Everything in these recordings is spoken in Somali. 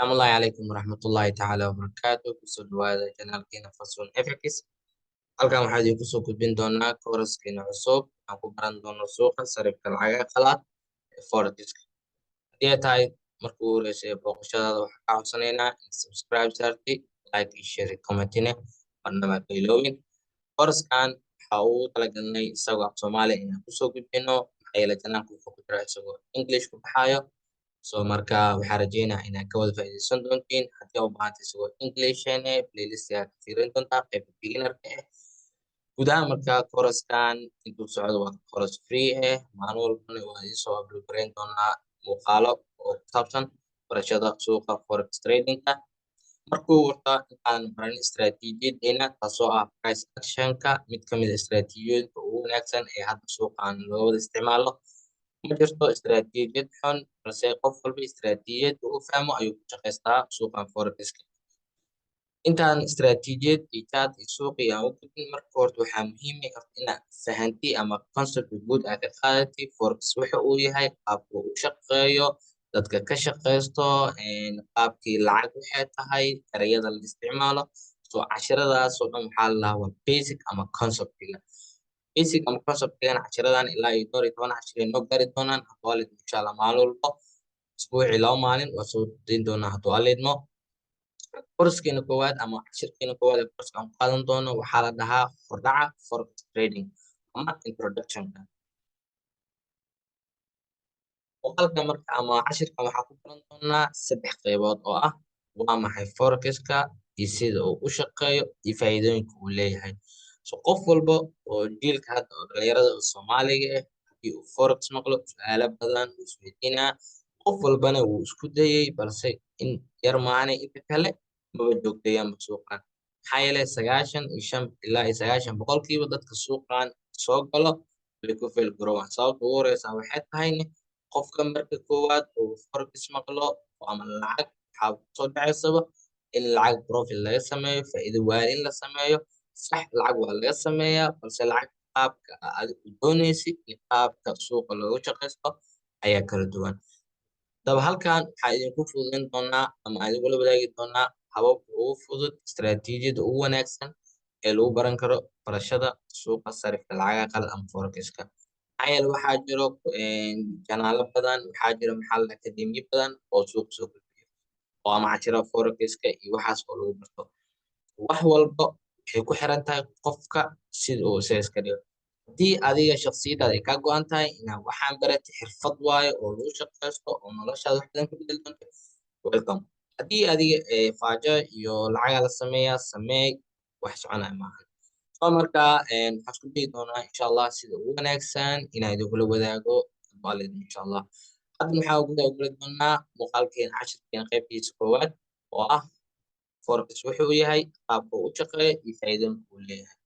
السلام الله عليكم ورحمة الله تعالى وبركاته kusoo dhawaada janaalkeena Fasun FX halkan waxaan idinku soo gudbin doonaa kooraskeena cusub aan ku baran doono suuqa sarifka lacagaha qalaad ee Forex-ka haddii ay tahay markii ugu horeysay ee booqashadaada waxaan kaa codsanaynaa in subscribe saarti like iyo share iyo comment-ine marnaba ha ka iloowin kooraskan waxaa ugu talagalnay isagoo af Soomaali inaan kusoo gudbino maxaa yeelay janaalka wuxuu ku jiraa isagoo English ku baxaayo marka waxaan rajeynayaa inaad ka wada faa'iidaysan doontiin haddii aad u baahantahay isagoo English playlist aad ka fiirin doontaa qaybta beginner-ka guud ahaan marka kooraskan intuu socdo waa kooras free maalin walbana waa idin soo upload gareyn doonaa muuqaalo oo ku saabsan barashada suuqa forex trading-ka markuu warta intaan baran istiraatiijiyadeena taasoo ah price action-ka mid ka mid ah istiraatiijiyooyinka ugu wanaagsan ee hadda suuqan loo wada isticmaalo ma jirto istiraatiijiyad xun balse qof walba istiraatiijiyad uu fahmo ayuu ku shaqaystaa suuqan forex-ka intaan istiraatiijiyad iyo chart iyo suuqi aan u gudbin marka horta waxaa muhiim ah inaad fahantii ama concept guud aad ka qaadatay forex waxa uu yahay qaabka uu u shaqeeyo dadka ka shaqeysto qaabkii lacag waxay tahay erayada la isticmaalo casharadaas oo dhan waxaa la dhahaa waa basic ama conceptiga basic ama conceptigan cashiradan ilaa iyo dhowr iyo toban cashir ay noo gaari doonaan hadduu alla idmo insha Allah maalin walbo isbuucii 2 maalin waa soo dayn doonaa hadduu alla idmo kooraskeena koowaad ama cashirkeena koowaad ee koorska aan ku qaadan doono waxaa la dhahaa hordhaca forex trading ama introduction-ka muuqaalka marka ama cashirkan waxaa ku baran doonaa 3 qaybood oo ah waa maxay forex-ka iyo sida uu u shaqeeyo iyo faa'iidooyinka uu leeyahay qof walba oo jiilka hadda oo dhalinyarada Soomaaliga haddii uu forex maqlo su'aalo badan uu isweydiinaa qof walbana wuu isku dayay balse in yar maahane inta kale maba joogteeyaanba suuqan maxaa yeelay 95 ilaa iyo 90 boqolkiiba dadka suuqan soo galo way ku fail garoobaan sababta ugu horeysa waxay tahay qofka marka koowaad uu forex maqlo ama lacag waxaa soo dhacaysaba in lacag profit laga sameeyo faa'iido waa in la sameeyo sax lacag waa laga sameeyaa balse lacag qaabka aad u doonaysid iyo qaabka suuqa loogu shaqeysto ayaa kala duwan daba halkan waxaa idinku fududeyn doonaa ama aan idin wada wadaagi doonaa hababka ugu fudud istiraatiijiyada ugu wanaagsan ee lagu baran karo barashada suuqa sarifka lacagaha qalaad ama forex-ka maxaa yeelay waxaa jiro janaalo badan waxaa jiro akademiya badan oo suuqa soo gudbiyo oo ama cashira forex-ka iyo waxaas oo lagu barto wax walba waxay ku xiran tahay qofka sida uu isaga iska dhigo haddii adiga shakhsiyadaada ay ka go'an tahay inaad waxaan baratay xirfad waayo oo lagu shaqeysto oo noloshaada wax badan ka bedeli doonto welcome haddii adiga faajo iyo lacaga la sameeyaa sameey wax soconaya maahan marka waxaan isku dayi doonaa insha Allah sida ugu wanaagsan inaan idinkula wadaago waalid insha Allah hadda waxaa ugu doonaa muuqaalkeena cashirkeena qaybtiisa koowaad oo ah forex wuxuu yahay qaabka uu u shaqeeyo iyo faa'iidooyinka uu leeyahay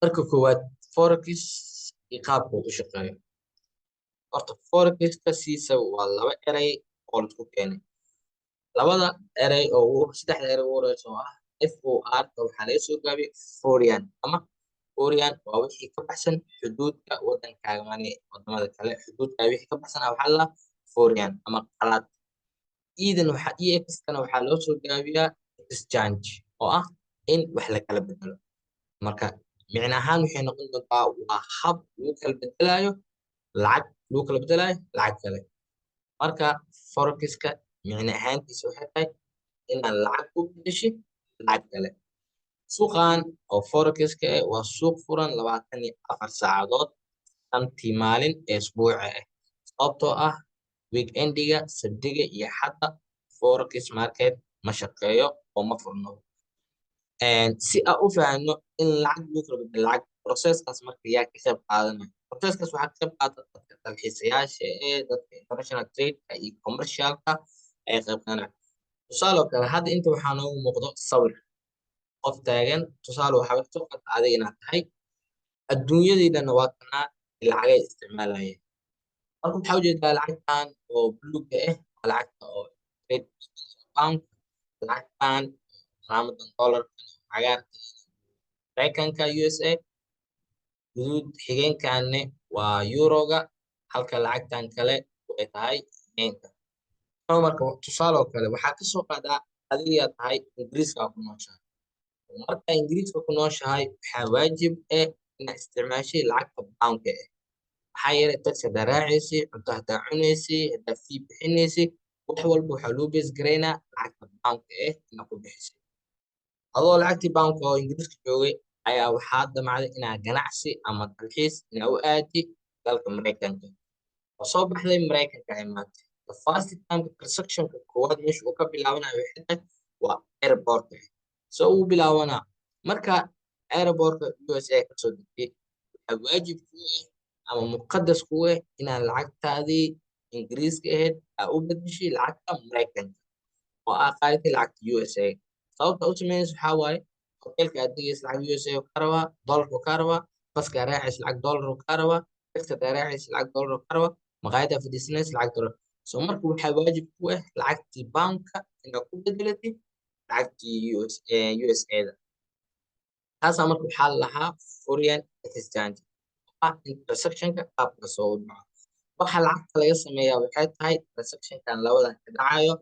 marka koowaad forex iyo qaabka uu u shaqeeyo horta forex-ka siisa waa laba eray oo la isku keenay labada eray oo saddexda eray ugu horeysa oo ah FOR waxaa laga soo gaabiyay foreign ama foreign waa wixii ka baxsan xuduudka wadankaaga wadamada kale xuduudkaaga wixii ka baxsan waxaa la foreign ama qalaad iidan waxaa EX-kana waxaa loo soo gaabiyaa exchange oo ah in wax la kala bedelo marka micno ahaan waxay noqon doontaa waa hab lagu kala bedelayo lacag kale marka forex-ka micno ahaantiisa waxay tahay inaad lacag ku bedeshid lacag kale suuqan oo forex-ka waa suuq furan 24 saacadood shantii maalin ee isbuuca sababtoo ah weekendiga sabtiga iyo xadda forex market ma shaqeeyo oo ma furno si aan u fahanno in lacag lagu kala bedelo lacag processkaas marka yaa ka qayb qaadanaya processkaas waxaa ka qayb qaata dadka dalxiisayaasha dadka international trade-ka iyo commercial-ka ay qayb qaadanaya tusaale kale hadda inta waxaa noogu muuqdo sawir qof taagan tusaale waxaa soo qaata adiga inaad tahay adduunyadaydana waa kanaa lacagay isticmaalayeen marka waxaa ujeedaa lacagtan oo buluuga waa lacagta oo pound lacagtan calaamadan dollarka cagaarka Mareykanka USA guduud xigeenkaane waa yuroga halka lacagtan kale ay tahay yeenka marka tusaale oo kale waxaa ka soo qaadaa adiga tahay ingiriiska ku nooshahay. marka ingiriiska ku nooshahay waxaa waajib ah inaad isticmaashay lacagta pound-ka maxaa yeelay tax hadaa raacaysay, cunto hadaa cunaysay, hadaa fee bixinaysay, wax walba waxaa loo bees garaynaa lacagta pound-ka inaad ku bixisay. adoo lacagtii pound-ka oo ingiriiska joogay ayaa waxaa damacday inaad ganacsi ama dalxiis inaad u aadi dalka Mareykanka. oo soo baxday Mareykanka ay maantay. The first time transaction-ka koowaad meesha uu ka bilaabanayo waxay tahay waa airport-ka. soo uu bilaabanaa marka airport-ka USA ka soo degtay waxaa waajib ku ama muqadas ku inaad lacagtaadii ingiriiska ahayd aad u bedeshay lacagta Mareykanka oo aad qaadatay lacagta USA. sababta u sameynaysa waxaa waaye hotelka aad degaysa lacag USA uu kaa rabaa, dollarka uu kaa rabaa, baska aad raacaysa lacag dollar uu kaa rabaa, taxi aad raacaysa lacag dollar uu kaa rabaa, maqaayada aad fadhiisanaysa lacag dollar. marka waxaa waajib ku lacagtii pound-ka inaad ku bedelatid lacagtii USA-da. taasaa marka waxaa la lahaa foreign exchange in transaction-ka qaabkaas oo u dhaco. waxa lacagta laga sameeyaa waxay tahay transaction-kan labadan ka dhacayo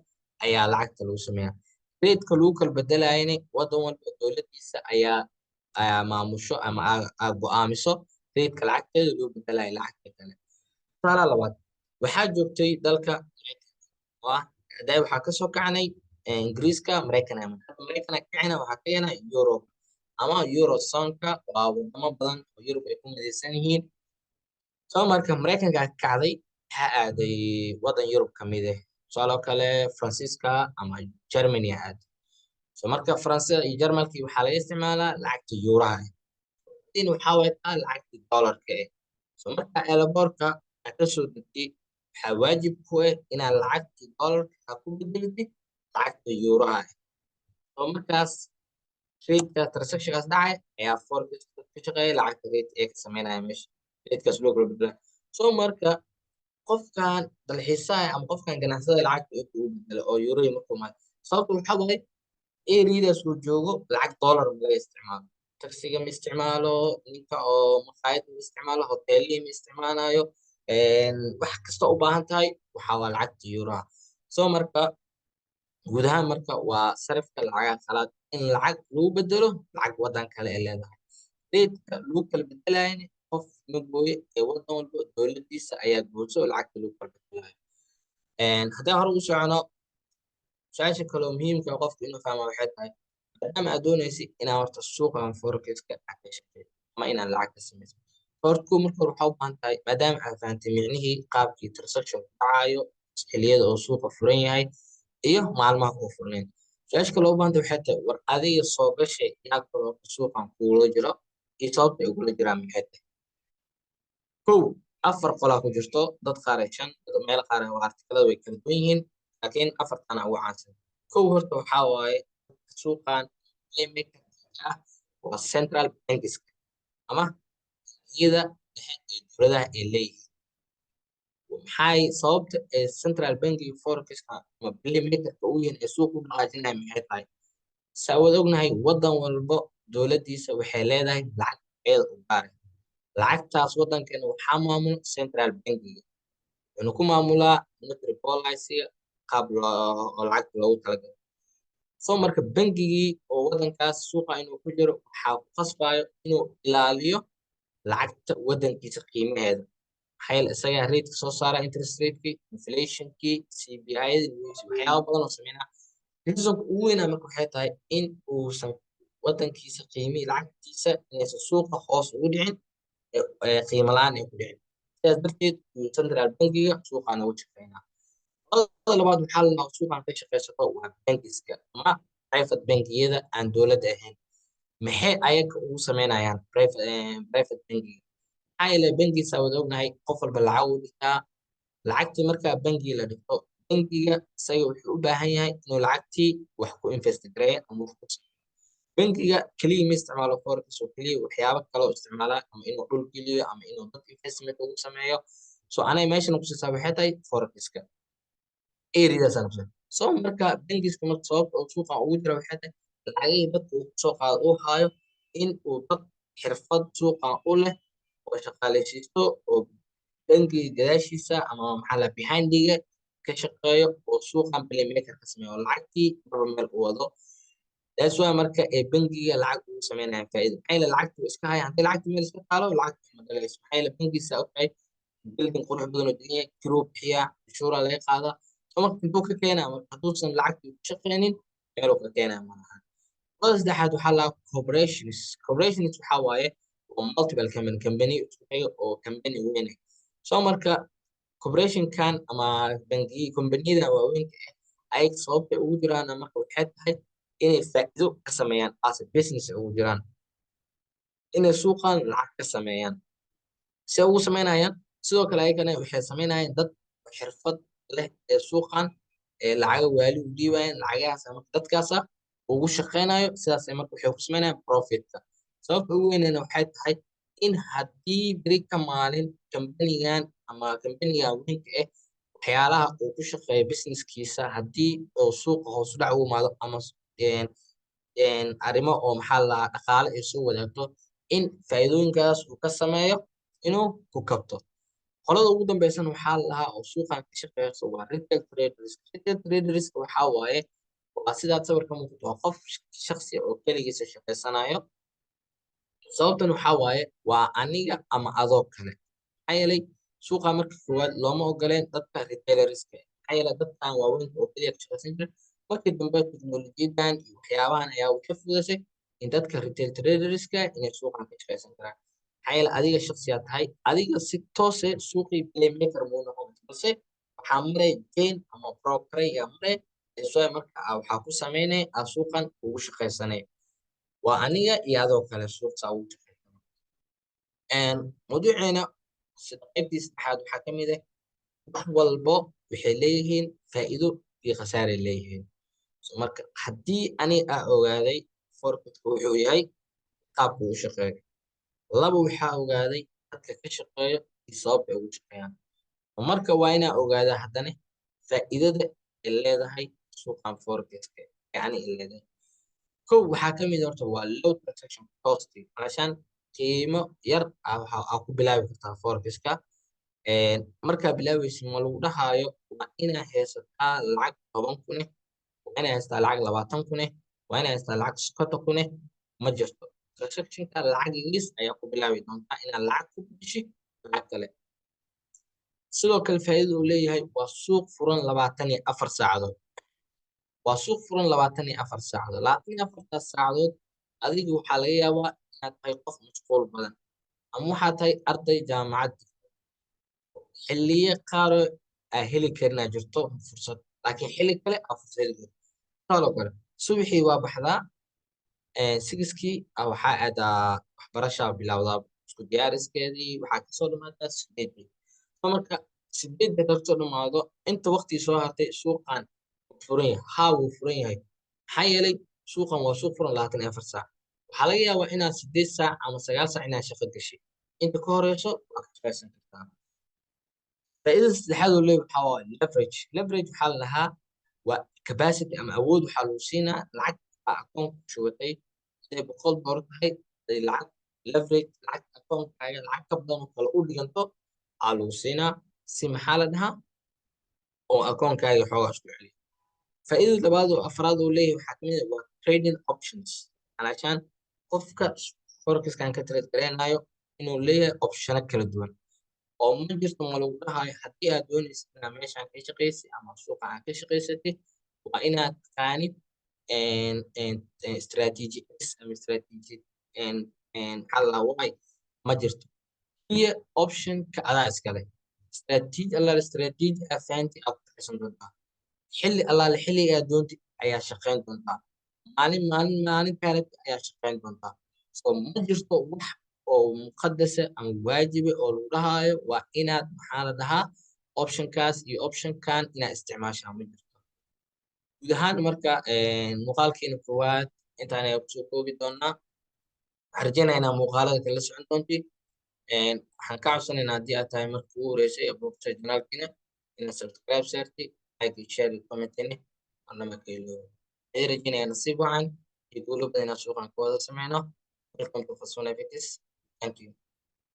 ayaa lacagta lagu sameeyaa. rate-ka lagu kala bedelayana wadan walba dowladiisa ayaa maamusho ama go'aamiso rate-ka lacagteeda loo bedelayo lacagta kale. tusaale labaad waxaa joogtay dalka oo ah haday waxaa ka soo kacnay ingiriiska Mareykan Mareykan kacayna waxaa ka yana Europe ama Eurozone-ka waa wadamo badan oo Europe ay ku midaysan yihiin. marka Mareykanka kacday waxaa aaday wadan Europe ka mid ah tusaale kale Faransiiska ama Germany aad. marka Faransiiska iyo Jarmalka waxaa laga isticmaalaa lacagta yuuraha in waxaa way tahay lacagta dollarka marka airport-ka ka soo degtay waxaa waajib ku inaad lacagtii dollarka ku bedelatid lacagta yuuraha markaas rate-ka transaction-kaas dhacay ayaa forex ka shaqeeya lacagta rate ee ka sameynaya meesha rate-kaas loo kala bedela. marka qofkan dalxiisaha ama qofkan ganacsada lacagta uu bedelo oo euro markuu maayo sababta waxaa waaye area-daas uu joogo lacag dollar ma laga isticmaalo, taxiga ma isticmaalo, ninka oo maqaayada ma isticmaalo, hoteelihii ma isticmaalayo, wax kasta u baahan tahay waxaa waa lacagta yuuraha. marka guud ahaan marka waa sarifka lacagaha qalaad in lacag lagu bedelo lacag wadan kale ay leedahay. rate-ka lagu kala bedelayana qof ma gooye ee wadan walba dowladiisa ayaa gooso lacagta lagu kala bedelayo. haddaan hore u socono su-aasha kale oo muhiimka ah qofka inuu fahmo waxay tahay maadaama aad doonaysid inaad horta suuqan forex-ka aad ka shaqeyso ama inaad lacag ka sameyso. horta marka hore waxaa u baahan tahay maadaama aad fahantay micnihii qaabkii transaction ku dhacayo xilliyada oo suuqa furan yahay iyo maalmaha uu furnayn. su-aasha kale u baahanta waxay tahay war adiga soo gashay yaa kaloo suuqan kugula jiro iyo sababta ay ugula jiraan maxay tahay. kow 4 qolaa ku jirto dad qaar 5 meel qaar artikalada way kala duwan yihiin laakiin 4tan ugu caansan. kow horta waxaa waaye suuqan ah waa central banks ama iyada dhexe ee dowladaha ay leeyihiin. maxay sababta central bank iyo forex-ka ama playmaker-ka u yihiin ee suuq u dhaqaajinaya maxay tahay. saawad ognahay wadan walbo dowladiisa waxay leedahay lacag iyada u gaar lacagtaas wadankeena waxaa maamula central bankiga wuxuuna ku maamulaa monetary policy-ga qaab oo lacagta loogu talagalay. marka bangigii oo wadankaas suuqa inuu ku jiro waxaa ku qasbayo inuu ilaaliyo lacagta wadankiisa qiimaheeda maxaa yeelay isagaa rate soo saara interest rate-kii inflation-kii CPI-da waxyaabo badan oo sameynaa. reason ugu weyn marka waxay tahay in uusan wadankiisa qiimihii lacagtiisa inaysan suuqa hoos ugu dhicin qiimo la'aan ay ku dhicin. sidaas darteed central bankiga suuqaana uga shaqeynaa. labaad waxaa la dhahaa suuqan ka shaqeysato waa bankiska ama private bankiyada aan dowladda ahayn. maxay ayaga ugu sameynayaan private bankiga maxaa yeelay bankiisa wada ognahay qof walba lacag u dhigtaa lacagtii markaa bankiga la dhigto bankiga isaga wuxuu u baahan yahay inuu lacagtii wax ku invest gareeyo ama wax ku sameeyo. bankiga keliya ma isticmaalo forex oo keliya waxyaabo kale oo isticmaalaa ama inuu dhul geliyo ama inuu dad investment ugu sameeyo. anay meeshan kusiisaa waxay tahay forex-ka area-daas aan kusiisaa. marka bankiska marka sababta uu suuqan ugu jira waxay tahay lacagihii dadka uu kusoo qaado uu haayo in uu dad xirfad suuqan u leh oo shaqaaleysiisto oo bankiga gadaashiisa ama maxaa la behind-iga ka shaqeeyo oo suuqan playmaker ka sameeyo oo lacagtii marba meel u wado. That's why marka ee bangiga lacag ugu sameynayaan faa'iido. Maxaa yeelay lacagtu way iska hayaan. Haddii lacagtu meel iska taalo lacagtu ma dhalayso. Maxaa yeelay bangiga saa ogtahay building qurux badan oo degan yahay, kiruu bixiyaa, canshuuraa laga qaadaa. So marka intuu ka keenaa marka hadduusan lacagtii ku shaqeynin meeluu ka keenaa ma lahan. Qodobka saddexaad waxaa la corporations. Corporations waxaa waaye waa multiple company isku xiga oo company weyn ah. So marka corporation-kan ama kombaniyada waaweynka ah ay sababta ugu jiraan marka waxay tahay inay faa'iido ka sameeyaan as a business ugu jiraan. Inay suuqan lacag ka sameeyaan. Si ugu sameynayaan sidoo kale ayagana waxay sameynayaan dad xirfad leh ee suuqan lacaga waali u dhiibayaan lacagahaas marka dadkaas ugu shaqeynayo sidaas ay marka waxay ku sameynayaan profit-ka. Sababta ugu weynna waxay tahay in haddii beri ka maalin company-gan ama company-ga weynka ah waxyaalaha uu ku shaqeeyo business-kiisa haddii oo suuqa hoos u dhac u imaado ama arrimo oo maxaa la dhaqaale ay soo wadaagto in faa'iidooyinkaas uu ka sameeyo inuu ku kabto. Qolada ugu dambeysana waxaa lahaa oo suuqan ka shaqeyso waa retail traders. Retail traders waxaa waaye waa sidaad sawirka muuqato waa qof shakhsi oo keligiisa shaqeysanayo. Sababtan waxaa waaye waa aniga ama adoo kale. Maxaa yeelay suuqa marka koowaad looma ogoleen dadka retailerska. Maxaa yeelay dadkan waaweynka oo keliya ka shaqeysan jira. Markii dambe teknolojiyadan iyo waxyaabahan ayaa u fududeysay in dadka retail traderska inay suuqan ka shaqeysan karaan. Maxaa yeelay adiga shakhsiyaad tahay adiga si toos ah suuqii playmaker muu noqon balse waxaa maray gain ama broker ayaa maray soo marka waxaa ku sameynay suuqan ugu shaqeysanay. Waa aniga iyo adoo kale suuq saa ugu shaqeysanay. Mawduuceena sida qaybtiisa saddexaad waxaa ka mid ah wax walbo waxay leeyihiin faa'iido iyo khasaare leeyihiin. Marka haddii ani ogaaday forex wuxuu yahay qaabka uu shaqeeyo. Laba waxaa ogaaday dadka ka shaqeeyo iyo sababta ay ugu shaqeeyaan. Marka waa inaa ogaadaa haddana faa'iidada ay leedahay suuqan forex-ka yacni ay leedahay. Kow waxaa ka mid ah horta waa low transaction cost calashaan qiimo yar waxaa ku bilaabi kartaa forex-ka. Markaa bilaabaysid ma lagu dhahaayo waa inaa haysataa lacag 10 kun waa inaa haysataa lacag 20 kun waa inaa haysataa lacag 50 kun ma jirto. Transaction-ka lacag yariis ayaa ku bilaabi doontaa inaad lacag ku bedeshid lacag kale. Sidoo kale faa'iidada uu leeyahay waa suuq furan 24 saacadood. Waa suuq furan 24 saacadood. 24 saacadood adiga waxaa laga yaabaa inaad tahay qof mashquul badan ama waxaad tahay arday jaamacad xilliye qaar heli karin jirto fursad laakiin xilli kale fursad heli karto. Sidoo kale subaxii waa baxdaa 6kii waxaa aadaa waxbarasha bilowdaa isku diyaariskeedii waxaa kasoo dhamaataa 8 marka 8 kasoo dhamaado inta waqti soo hartay suuqan furan yahay haa wuu furan yahay. Maxaa yeelay suuqan waa suuq furan 24 saac. Waxaa laga yaabaa inaad 8 saac ama 9 saac inaad shaqo gashay. Inta ka horeyso waa ka shaqeysan kartaa. Faa'iidada saddexaad oo leeyahay waxaa waaye leverage. Leverage waxaa la dhahaa waa capacity ama awood waxaa lagu siinaa lacag akoon ku shubatay haday $100 tahay haday lacag leverage lacag akoonkaaga lacag ka badan oo kale u dhiganto aa lagu siinaa si maxaa la dhahaa oo akoonkaaga xoogaa isku celiyo. Faa'iidada labaad oo afraad oo leeyahay waxaa kamid ah waa trading options. Calashaan qofka forex-kan ka trade gareynayo inuu leeyahay optiono kala duwan. oo ma jirto ma lagu dhahayo haddii aad doonaysid inaad meeshaan ka shaqaysid ama suuqa aad ka shaqaysatid waa inaad taqaanid strategy X ama strategy maxaa la dhahaa Y ma jirto. Iyo option-ka adaa iska leh. Strategy aad fahanti aad ku shaqaysan doontaa. Xilli allaale xilliga aad doontid ayaa shaqayn doontaa. Maalin kale ayaa shaqayn doontaa. So ma jirto wax oo muqaddasa ama waajiba oo lagu dhahayo waa inaad maxaa la dhahaa option-kaas iyo option-kan inaad isticmaashaa ma jirto. Guud ahaan marka muuqaalkeena koowaad intaan ayaan kusoo koobi doonaa. Waxaan rajeynayaa inaad muuqaalada kala socon doontid. Waxaan ka codsanaynaa haddii aad tahay markii ugu horeysay ee booqatay channel-keena inaad subscribe saartid, like iyo share iyo comment-na marnaba ka iloobi. Waxaan rajeynayaa nasiib wacan iyo guulo badan inaan suuqan ka wada sameyno. Welcome to Fason FX. Thank you.